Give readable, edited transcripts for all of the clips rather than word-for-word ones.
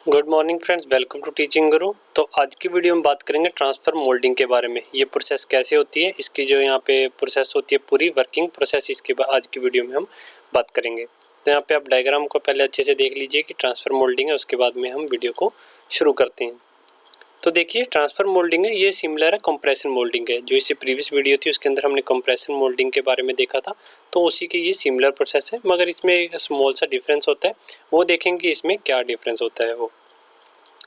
Good morning friends, welcome to teaching Guru. तो आज की वीडियो में बात करेंगे ट्रांसफ़र मोल्डिंग के बारे में। ये प्रोसेस कैसे होती है, इसकी जो यहाँ पे प्रोसेस होती है, पूरी वर्किंग प्रोसेस इसके आज की वीडियो में हम बात करेंगे। तो यहाँ पे आप डायग्राम को पहले अच्छे से देख लीजिए कि ट्रांसफ़र मोल्डिंग है, उसके बाद में हम वीडियो को शुरू करते हैं। तो देखिए, ट्रांसफ़र मोल्डिंग है, ये सिमिलर है कंप्रेशन मोल्डिंग है। जो इससे प्रीवियस वीडियो थी उसके अंदर हमने कंप्रेशन मोल्डिंग के बारे में देखा था, तो उसी के ये सिमिलर प्रोसेस है, मगर इसमें एक स्मॉल सा डिफरेंस होता है। वो देखेंगे इसमें क्या डिफरेंस होता है। वो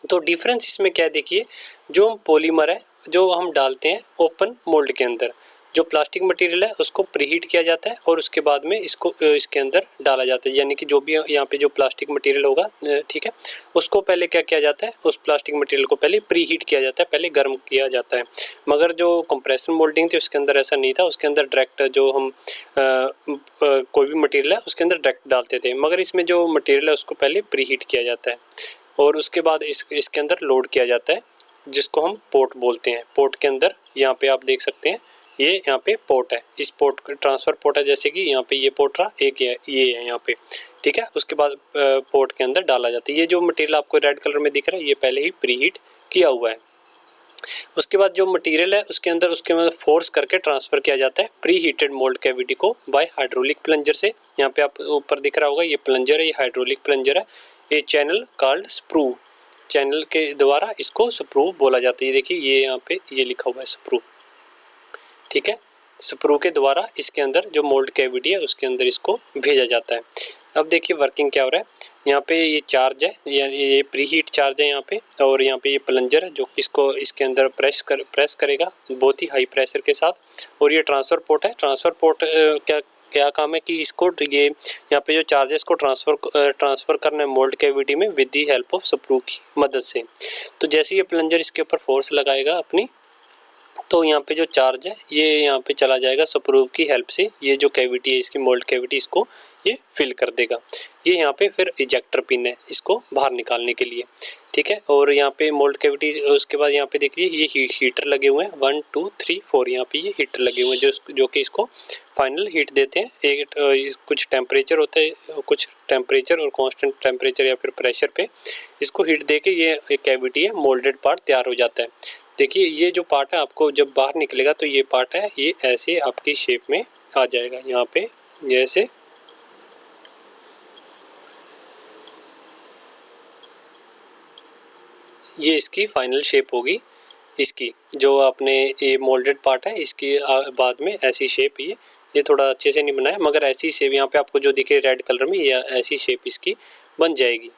तो डिफरेंस इसमें क्या है, देखिए, जो हम पॉलीमर है जो हम डालते हैं ओपन मोल्ड के अंदर, जो प्लास्टिक मटेरियल है उसको प्रीहीट किया जाता है और उसके बाद में इसको इसके अंदर डाला जाता है। यानी कि जो भी यहाँ पे जो प्लास्टिक मटेरियल होगा, ठीक है, उसको पहले क्या किया जाता है, उस प्लास्टिक मटेरियल को पहले प्रीहीट किया जाता है, पहले गर्म किया जाता है। मगर जो कंप्रेशन मोल्डिंग थी उसके अंदर ऐसा नहीं था, उसके अंदर डायरेक्ट जो हम कोई भी मटेरियल है उसके अंदर डायरेक्ट डालते थे। मगर इसमें जो मटेरियल है उसको पहले प्रीहीट किया जाता है और उसके बाद इसके अंदर लोड किया जाता है, जिसको हम पोर्ट बोलते हैं। पोर्ट के अंदर यहाँ पे आप देख सकते हैं, ये यहाँ पे पोर्ट है, इस पोर्ट ट्रांसफ़र पोर्ट है। जैसे कि यहाँ पे ये पोर्ट रहा, एक ये है यहाँ पे, ठीक है। उसके बाद पोर्ट के अंदर डाला जाता है। ये जो मटेरियल आपको रेड कलर में दिख रहा है, ये पहले ही प्रीहीट किया हुआ है। उसके बाद जो मटेरियल है उसके अंदर फोर्स करके ट्रांसफ़र किया जाता है प्री हीटेड मोल्ड कैविटी को बाय हाइड्रोलिक प्लंजर से। यहाँ पे आप ऊपर दिख रहा होगा, ये प्लंजर है, ये हाइड्रोलिक प्लंजर है। ये चैनल कॉल्ड स्प्रू, चैनल के द्वारा इसको स्प्रू बोला जाता है। ये देखिए, ये यहाँ पे ये लिखा हुआ है स्प्रू, ठीक है। स्प्रू के द्वारा इसके अंदर जो मोल्ड कैविटी है उसके अंदर इसको भेजा जाता है। अब देखिए वर्किंग क्या हो रहा है। यहाँ पे ये चार्ज है, ये प्री हीट चार्ज है यहाँ पे, और यहाँ पे ये प्लंजर है जो इसको इसके अंदर प्रेस करेगा बहुत ही हाई प्रेशर के साथ। और ये ट्रांसफ़र पोर्ट है। ट्रांसफ़र पोर्ट क्या काम है कि इसको ये यहाँ पे जो चार्जेस को ट्रांसफ़र करना है मोल्ड कैविटी में with the help of sprue की मदद से। तो जैसे ये प्लंजर इसके ऊपर फोर्स लगाएगा अपनी, तो यहाँ पे जो चार्ज है ये यहाँ पे चला जाएगा स्प्रू की हेल्प से। ये जो कैविटी है इसकी मोल्ड कैविटी, इसको ये फिल कर देगा। ये यहाँ पे फिर इजेक्टर पिन है इसको बाहर निकालने के लिए, ठीक है। और यहाँ पे मोल्ड कैविटी, उसके बाद यहाँ पे देखिए ये हीटर लगे हुए हैं 1 2 3 4, यहाँ पे ये हीटर लगे हुए हैं जो कि इसको फाइनल हीट देते हैं। कुछ टेम्परेचर होता है, कुछ टेम्परेचर और कांस्टेंट टेम्परेचर या फिर प्रेशर पे इसको हीट दे के ये कैविटी है मोल्डेड पार्ट तैयार हो जाता है। देखिए, ये जो पार्ट है आपको जब बाहर निकलेगा तो ये पार्ट है, ये ऐसे आपकी शेप में आ जाएगा। यहाँ पे जैसे ये इसकी फाइनल शेप होगी, इसकी जो आपने ये मोल्डेड पार्ट है इसकी बाद में ऐसी शेप ये थोड़ा अच्छे से नहीं बनाया, मगर ऐसी शेप यहाँ पे आपको जो दिखे रेड कलर में, ये ऐसी शेप इसकी बन जाएगी।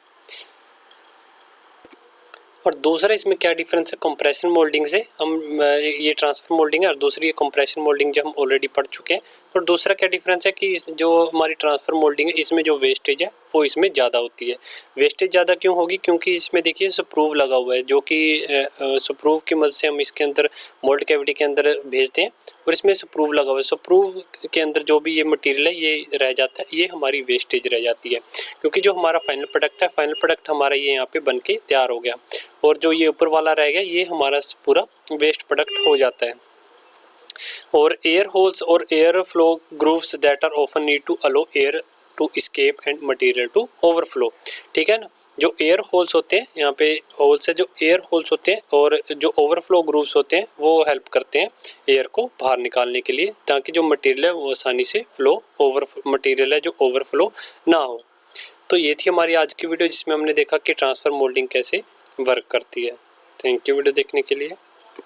और दूसरा इसमें क्या डिफरेंस है कंप्रेशन मोल्डिंग से, हम ये ट्रांसफर मोल्डिंग है और दूसरी ये कंप्रेशन मोल्डिंग जो हम ऑलरेडी पढ़ चुके हैं। और दूसरा क्या डिफरेंस है कि जो हमारी ट्रांसफर मोल्डिंग है इसमें जो वेस्टेज है वो इसमें ज़्यादा होती है। वेस्टेज ज़्यादा क्यों होगी, क्योंकि इसमें देखिए स्प्रूव लगा हुआ है, जो कि स्प्रूव की मदद से हम इसके अंदर मोल्ड कैविटी के अंदर भेजते हैं और इसमें स्प्रूव लगा हुआ है। स्प्रूव के अंदर जो भी ये मटेरियल है ये रह जाता है, ये हमारी वेस्टेज रह जाती है। क्योंकि जो हमारा फाइनल प्रोडक्ट हमारा ये यहाँ पे बन के तैयार हो गया, और जो ये ऊपर वाला रह गया ये हमारा पूरा वेस्ट प्रोडक्ट हो जाता है। और एयर होल्स और air flow grooves that are often need to allow air to escape and material to overflow, ठीक है ना। जो एयर होल्स होते हैं, यहाँ पे होल्स है, जो एयर होल्स होते हैं, और जो ओवरफ्लो ग्रूव्स होते हैं वो हेल्प करते हैं एयर को बाहर निकालने के लिए, ताकि जो मटेरियल है वो आसानी से मटेरियल है जो ओवरफ्लो ना हो। तो ये थी हमारी आज की वीडियो, जिसमें हमने देखा कि ट्रांसफर मोल्डिंग कैसे वर्क करती है। थैंक यू वीडियो देखने के लिए।